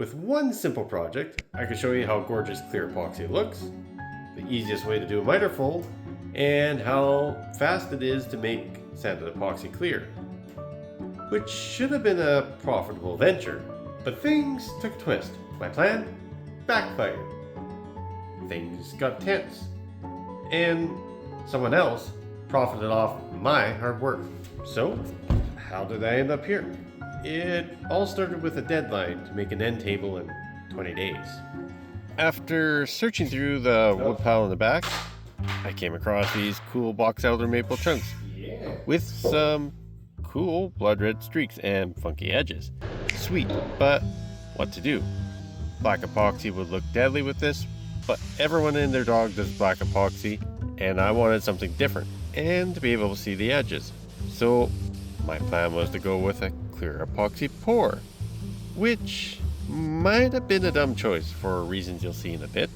With one simple project, I can show you how gorgeous clear epoxy looks, the easiest way to do a miterfold, and how fast it is to make sanded epoxy clear. Which should have been a profitable venture, but things took a twist. My plan backfired. Things got tense. And someone else profited off my hard work. So, how did I end up here? It all started with a deadline to make an end table in 20 days. After searching through the wood pile in the back, I came across these cool box elder maple chunks with some cool blood red streaks and funky edges. Sweet, but what to do? Black epoxy would look deadly with this, but everyone and their dog does black epoxy, and I wanted something different and to be able to see the edges. So my plan was to go with a clear epoxy pour, which might have been a dumb choice for reasons you'll see in a bit.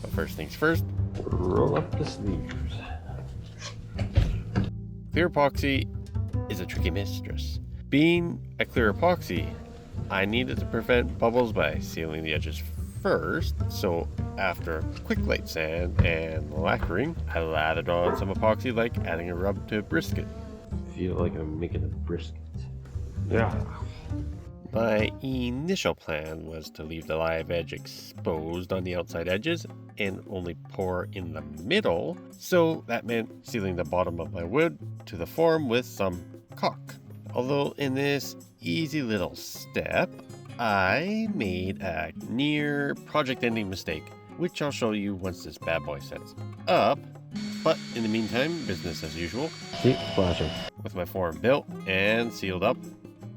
But first things first, roll up the sleeves. Clear epoxy is a tricky mistress. Being a clear epoxy, I needed to prevent bubbles by sealing the edges first, so after a quick light sand and lacquering, I lathered on some epoxy like adding a rub to a brisket. I feel like I'm making a brisket. Yeah. My initial plan was to leave the live edge exposed on the outside edges and only pour in the middle, so that meant sealing the bottom of my wood to the form with some caulk. Although in this easy little step, I made a near project-ending mistake, which I'll show you once this bad boy sets up. But in the meantime, business as usual. Keep splashing. With my form built and sealed up,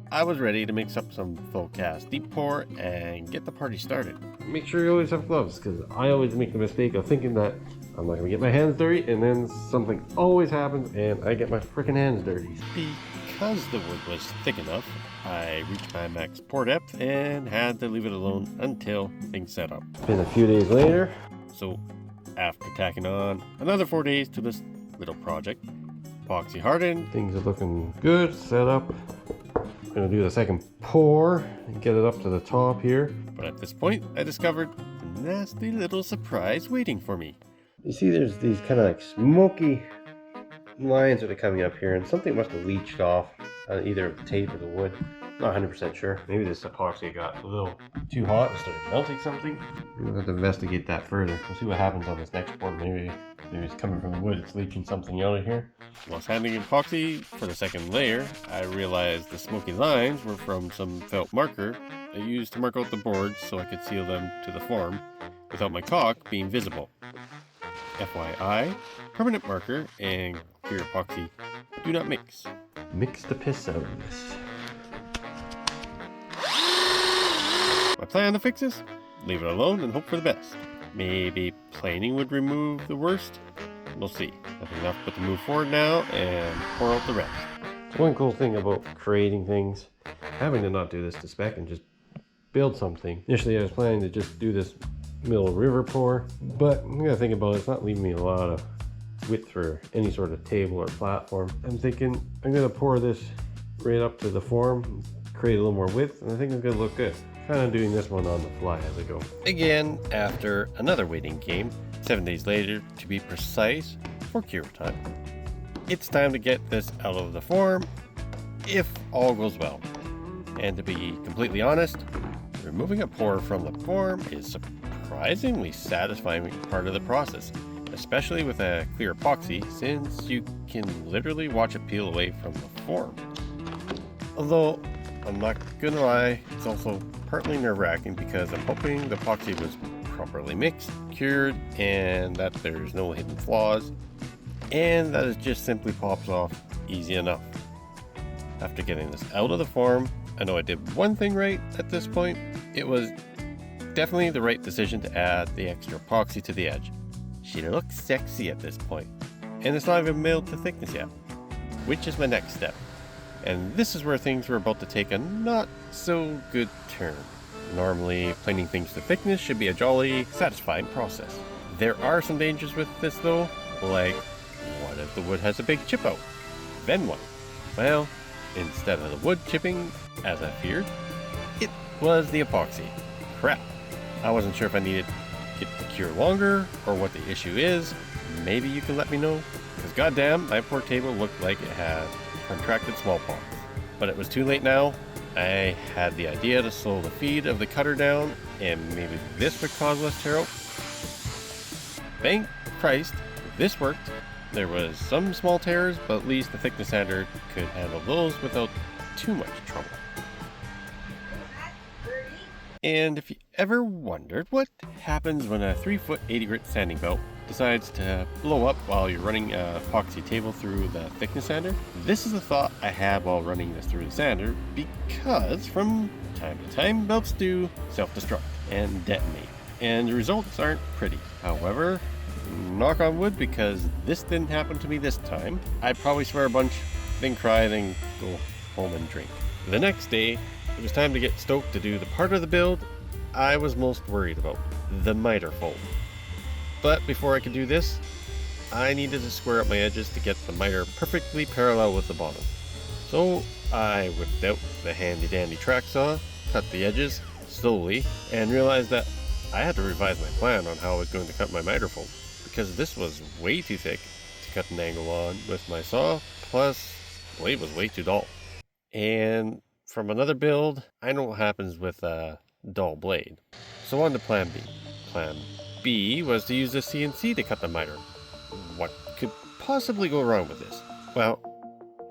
I was ready to mix up some full cast deep pour and get the party started. Make sure you always have gloves, because I always make the mistake of thinking that I'm not going to get my hands dirty, and then something always happens and I get my freaking hands dirty. Because the wood was thick enough, I reached my max pour depth and had to leave it alone until things set up. It's been a few days later, so after tacking on another 4 days to this little project, epoxy hardened, things are looking good, set up. I'm gonna do the second pour and get it up to the top here. But at this point, I discovered a nasty little surprise waiting for me. You see there's these kind of like smoky lines that are coming up here, and something must have leached off either the tape or the wood. Not 100% sure. Maybe this epoxy got a little too hot and started melting something. We'll have to investigate that further. We'll see what happens on this next pour. Maybe it's coming from the wood. It's leaching something out of here. Whilst handling epoxy for the second layer, I realized the smoky lines were from some felt marker I used to mark out the boards so I could seal them to the form without my caulk being visible. FYI, permanent marker and clear epoxy do not mix. Mix the piss out of this. My plan to fix this? Leave it alone and hope for the best. Maybe planing would remove the worst? We'll see. Nothing left but to move forward now and pour out the rest. One cool thing about creating things, having to not do this to spec and just build something. Initially I was planning to just do this middle river pour, but I'm gonna think about it, it's not leaving me a lot of width for any sort of table or platform. I'm thinking I'm gonna pour this right up to the form, create a little more width, and I think it's gonna look good. Kind of doing this one on the fly as I go. Again, after another waiting game, 7 days later to be precise, for cure time. It's time to get this out of the form, if all goes well. And to be completely honest, removing a pour from the form is surprisingly satisfying part of the process, especially with a clear epoxy, since you can literally watch it peel away from the form. Although, I'm not gonna lie, it's also partly nerve-wracking because I'm hoping the epoxy was properly mixed, cured, and that there's no hidden flaws, and that it just simply pops off easy enough. After getting this out of the form, I know I did one thing right at this point. It was definitely the right decision to add the extra epoxy to the edge. She looks sexy at this point, and it's not even milled to thickness yet, which is my next step. And this is where things were about to take a not so good turn. Normally, planing things to thickness should be a jolly, satisfying process. There are some dangers with this though, like what if the wood has a big chip out? Then what? Well, instead of the wood chipping, as I feared, it was the epoxy. crap. I wasn't sure if I needed it to cure longer or what the issue is. Maybe you can let me know? Because goddamn, my poor table looked like it had contracted smallpox. But it was too late now. I had the idea to slow the feed of the cutter down, and maybe this would cause less tear out. Thank Christ, this worked. There was some small tears, but at least the thickness sander could handle those without too much trouble. And if you ever wondered what happens when a 3-foot 80 grit sanding belt decides to blow up while you're running a epoxy table through the thickness sander, this is a thought I had while running this through the sander, because from time to time belts do self-destruct and detonate, and the results aren't pretty. However, knock on wood, because this didn't happen to me this time. I'd probably swear a bunch, then cry, then go home and drink. The next day, it was time to get stoked to do the part of the build I was most worried about, the miterfold. But before I could do this, I needed to square up my edges to get the miter perfectly parallel with the bottom. So I whipped out the handy dandy track saw, cut the edges slowly, and realized that I had to revise my plan on how I was going to cut my miterfold, because this was way too thick to cut an angle on with my saw, plus the blade was way too dull. And from another build, I know what happens with a dull blade. So on to plan B. Plan B was to use the CNC to cut the miter. What could possibly go wrong with this? Well,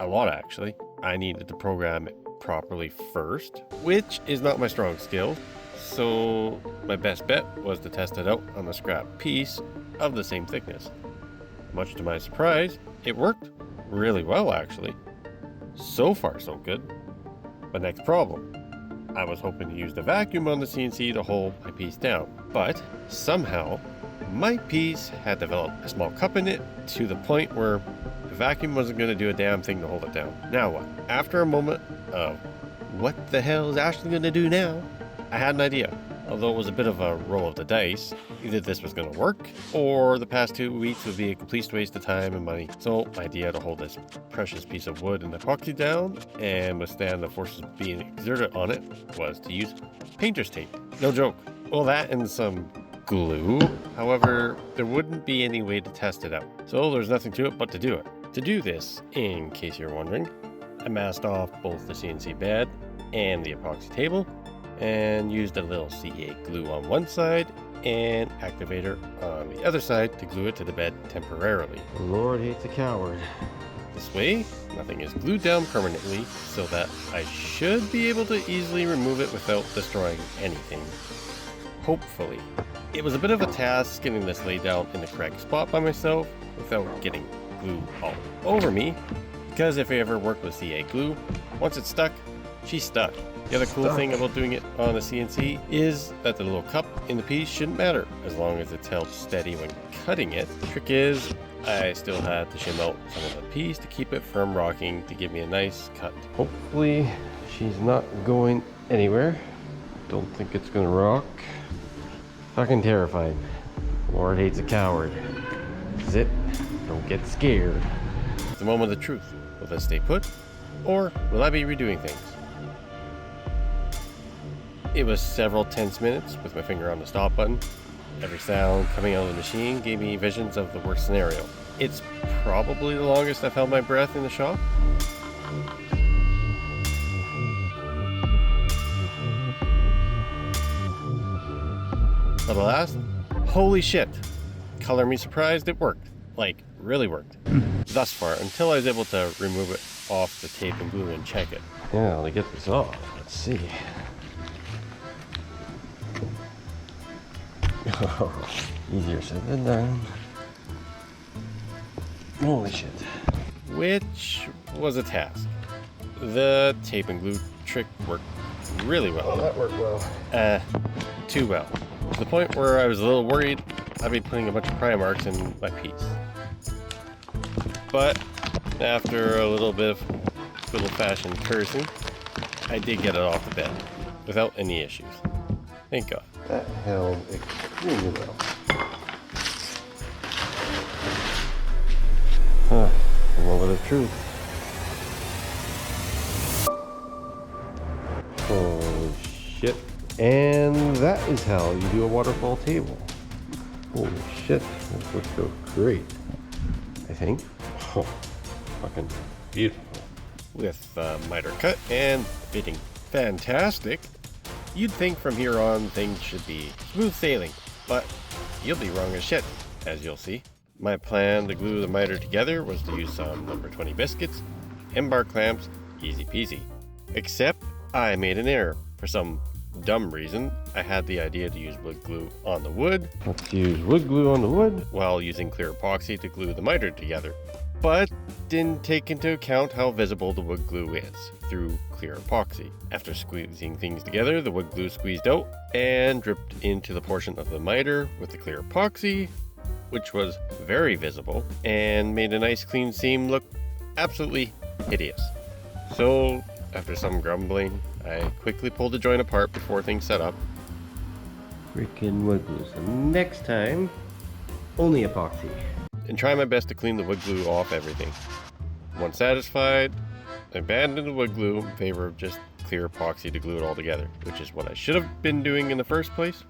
a lot actually. I needed to program it properly first, which is not my strong skill. So my best bet was to test it out on a scrap piece of the same thickness. Much to my surprise, it worked really well actually. So far so good. But next problem. I was hoping to use the vacuum on the CNC to hold my piece down, but somehow my piece had developed a small cup in it to the point where the vacuum wasn't going to do a damn thing to hold it down. Now what? After a moment of what the hell is Ashley going to do now, I had an idea. Although it was a bit of a roll of the dice, either this was going to work, or the past 2 weeks would be a complete waste of time and money. So my idea to hold this precious piece of wood and epoxy down and withstand the forces being exerted on it was to use painter's tape. No joke. Well, that and some glue. However, there wouldn't be any way to test it out. So there's nothing to it but to do it. To do this, in case you're wondering, I masked off both the CNC bed and the epoxy table, and used a little CA glue on one side and activator on the other side to glue it to the bed temporarily. The Lord hates a coward. This way, nothing is glued down permanently, so that I should be able to easily remove it without destroying anything. Hopefully. It was a bit of a task getting this laid down in the correct spot by myself without getting glue all over me, because if you ever work with CA glue, once it's stuck, she's stuck. The other cool thing about doing it on the CNC is that the little cup in the piece shouldn't matter as long as it's held steady when cutting it. The trick is, I still had to shim out some of the piece to keep it from rocking to give me a nice cut. Hopefully she's not going anywhere. Don't think it's gonna rock. Fucking terrified. Lord hates a coward. This is it. Don't get scared. It's the moment of the truth. Will this stay put? Or will I be redoing things? It was several tense minutes with my finger on the stop button. Every sound coming out of the machine gave me visions of the worst scenario. It's probably the longest I've held my breath in the shop. But alas, holy shit! Color me surprised, it worked. Like, really worked. Thus far, until I was able to remove it off the tape and glue and check it. Yeah, to get this off, let's see. Easier said than done. Holy shit. Which was a task. The tape and glue trick worked really well. Oh, that worked well. Too well. To the point where I was a little worried I'd be putting a bunch of pry marks in my piece. But after a little bit of good old-fashioned cursing, I did get it off the bed without any issues. Thank God. That held extremely well. Huh, the moment of truth. Holy shit. And that is how you do a waterfall table. Holy shit, this looks so great. I think. Oh, fucking beautiful. With the miter cut and fitting fantastic, you'd think from here on things should be smooth sailing, but you'll be wrong as shit, as you'll see. My plan to glue the miter together was to use some number 20 biscuits, M-bar clamps, easy peasy. Except I made an error. For some dumb reason, I had the idea to use wood glue on the wood. Let's use wood glue on the wood. While using clear epoxy to glue the miter together. But didn't take into account how visible the wood glue is through clear epoxy. After squeezing things together, the wood glue squeezed out and dripped into the portion of the miter with the clear epoxy, which was very visible and made a nice clean seam look absolutely hideous. So after some grumbling, I quickly pulled the joint apart before things set up. Freaking wood glue. So next time, only epoxy. And try my best to clean the wood glue off everything. Once satisfied, I abandoned the wood glue in favor of just clear epoxy to glue it all together, which is what I should have been doing in the first place.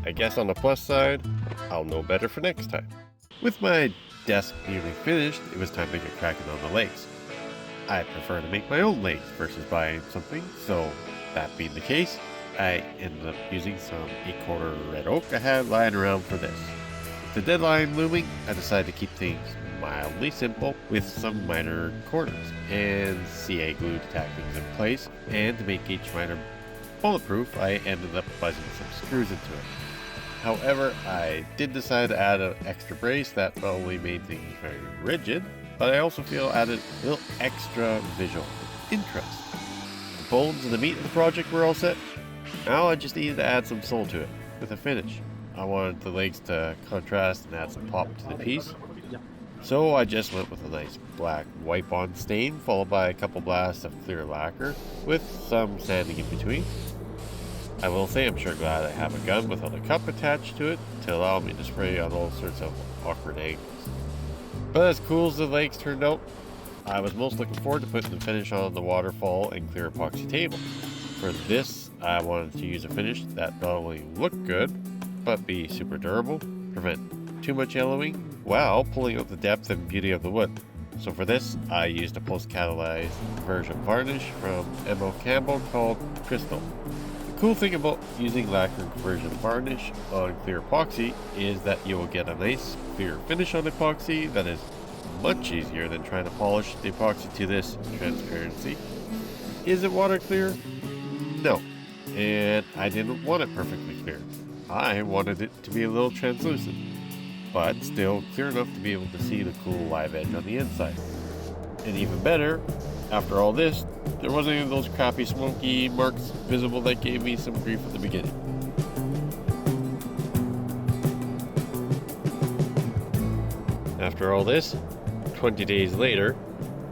I guess on the plus side, I'll know better for next time. With my desk nearly finished, it was time to get cracking on the legs. I prefer to make my own legs versus buying something, so that being the case, I ended up using some 8-quarter red oak I had lying around for this. With the deadline looming, I decided to keep things mildly simple with some minor corners and CA glue to tack things in place, and to make each miter bulletproof, I ended up buzzing some screws into it. However, I did decide to add an extra brace that not only made things very rigid, but I also feel added a little extra visual interest. The bones and the meat of the project were all set. Now I just needed to add some soul to it with a finish. I wanted the legs to contrast and add some pop to the piece. So I just went with a nice black wipe-on stain followed by a couple blasts of clear lacquer with some sanding in between. I will say I'm sure glad I have a gun without a cup attached to it to allow me to spray on all sorts of awkward angles. But as cool as the legs turned out, I was most looking forward to putting the finish on the waterfall and clear epoxy table. For this, I wanted to use a finish that not only looked good, but be super durable, prevent too much yellowing, while pulling out the depth and beauty of the wood. So for this, I used a post-catalyzed version varnish from M.O. Campbell called Crystal. The cool thing about using lacquer conversion varnish on clear epoxy is that you will get a nice clear finish on epoxy that is much easier than trying to polish the epoxy to this transparency. Is it water clear? No, and I didn't want it perfectly clear. I wanted it to be a little translucent, but still clear enough to be able to see the cool live edge on the inside. And even better, after all this, there wasn't any of those crappy smoky marks visible that gave me some grief at the beginning. After all this, 20 days later,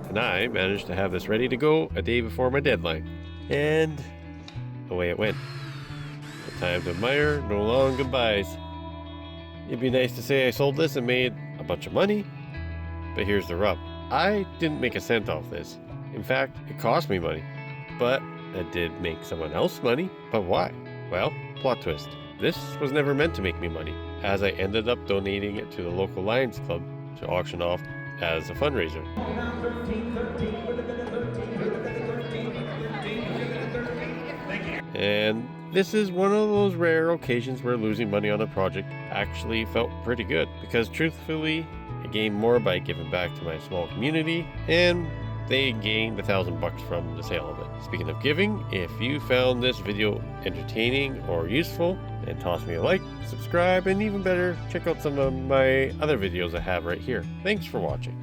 and I managed to have this ready to go a day before my deadline. And away it went. The time to admire, no long goodbyes. It'd be nice to say I sold this and made a bunch of money, but here's the rub. I didn't make a cent off this. In fact, it cost me money. But it did make someone else money. But why? Well, plot twist. This was never meant to make me money, as I ended up donating it to the local Lions Club to auction off as a fundraiser. And this is one of those rare occasions where losing money on a project actually felt pretty good, because truthfully, I gained more by giving back to my small community, and they gained $1,000 from the sale of it. Speaking of giving, if you found this video entertaining or useful, then toss me a like, subscribe, and even better, check out some of my other videos I have right here. Thanks for watching.